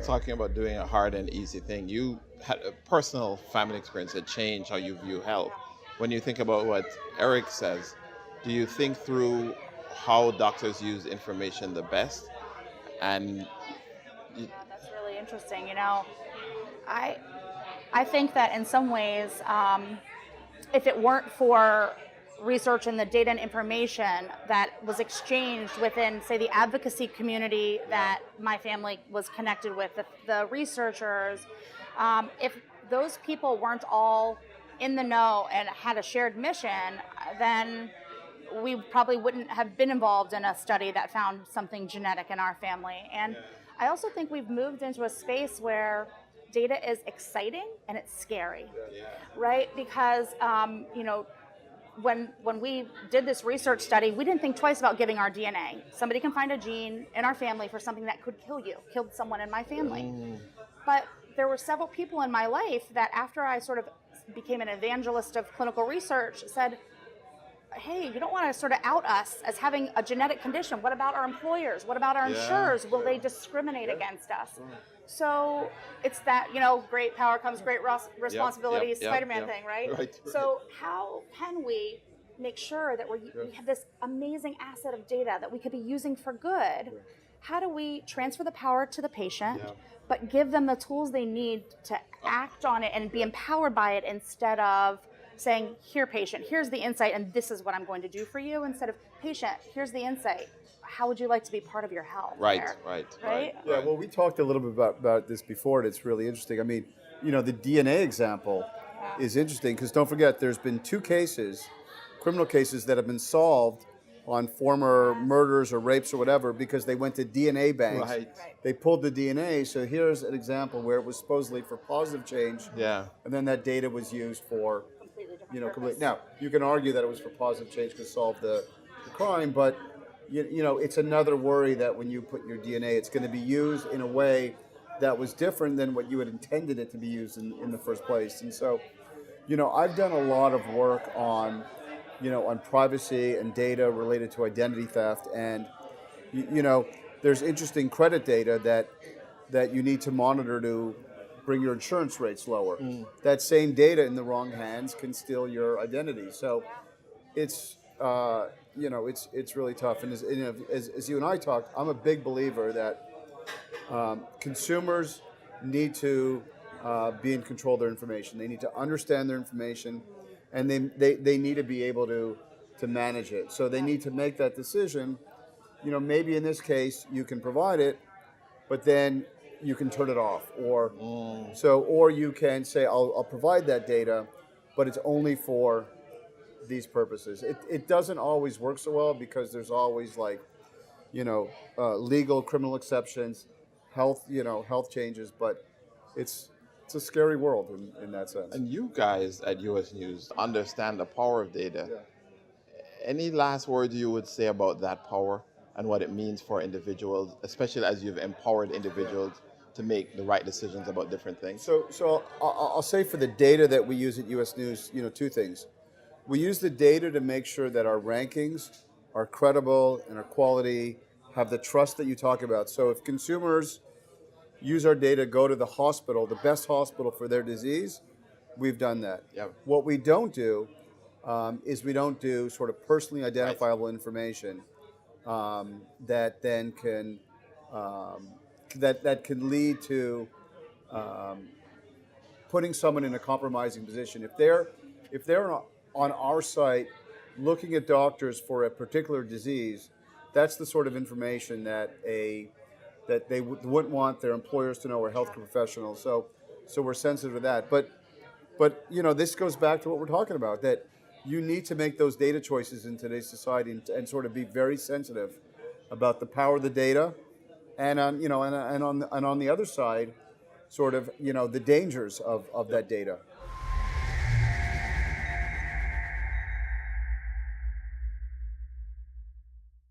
Talking about doing a hard and easy thing, you had a personal family experience that changed how you view health. When you think about what Eric says, do you think through how doctors use information the best? And you, Yeah, that's really interesting. I I think that in some ways, if it weren't for research and the data and information that was exchanged within, say, the advocacy community yeah, that my family was connected with, the researchers, if those people weren't all in the know and had a shared mission, then we probably wouldn't have been involved in a study that found something genetic in our family. And I also think we've moved into a space where data is exciting and it's scary, yeah, right? Because when we did this research study, we didn't think twice about giving our DNA. Somebody can find a gene in our family for something that could kill you, killed someone in my family. But there were several people in my life that after I sort of became an evangelist of clinical research said, hey, you don't want to sort of out us as having a genetic condition. What about our employers? What about our yeah, insurers? Will they discriminate against us? So it's that, great power comes great responsibility, Spider-Man thing, right? Right. So how can we make sure that we have this amazing asset of data that we could be using for good? How do we transfer the power to the patient, but give them the tools they need to act on it and be empowered by it instead of saying, here, patient, here's the insight, and this is what I'm going to do for you, instead of, patient, here's the insight. How would you like to be part of your health? Right, care? right. Yeah, well, we talked a little bit about this before, and it's really interesting. I mean, the DNA example is interesting because don't forget, there's been two cases, criminal cases, that have been solved on former murders or rapes or whatever because they went to DNA banks. Right. They pulled the DNA. So here's an example where it was supposedly for positive change, Yeah. and then that data was used for, Completely different complete. purpose. Now you can argue that it was for positive change to solve the crime, but it's another worry that when you put your DNA, it's going to be used in a way that was different than what you had intended it to be used in the first place. And so, I've done a lot of work on, on privacy and data related to identity theft. And, there's interesting credit data that you need to monitor to bring your insurance rates lower. That same data in the wrong hands can steal your identity. So it's, it's really tough. And as you and I talked, I'm a big believer that consumers need to be in control of their information. They need to understand their information, and they need to be able to manage it. So they need to make that decision. Maybe in this case you can provide it, but then you can turn it off, or you can say I'll provide that data, but it's only for these purposes. It doesn't always work so well because there's always legal criminal exceptions, health changes, but it's a scary world in that sense. And you guys at US News understand the power of data. Yeah. Any last words you would say about that power and what it means for individuals, especially as you've empowered individuals to make the right decisions about different things? So I'll say for the data that we use at US News, two things. We use the data to make sure that our rankings are credible and our quality have the trust that you talk about. So if consumers use our data, go to the hospital, the best hospital for their disease, we've done that. Yep. What we don't do is we don't do sort of personally identifiable information that then can that can lead to putting someone in a compromising position. If they're on our site looking at doctors for a particular disease, that's the sort of information that they wouldn't want their employers to know, or healthcare professionals. So we're sensitive to that. But this goes back to what we're talking about, that you need to make those data choices in today's society and sort of be very sensitive about the power of the data, and on the other side, sort of the dangers of that data.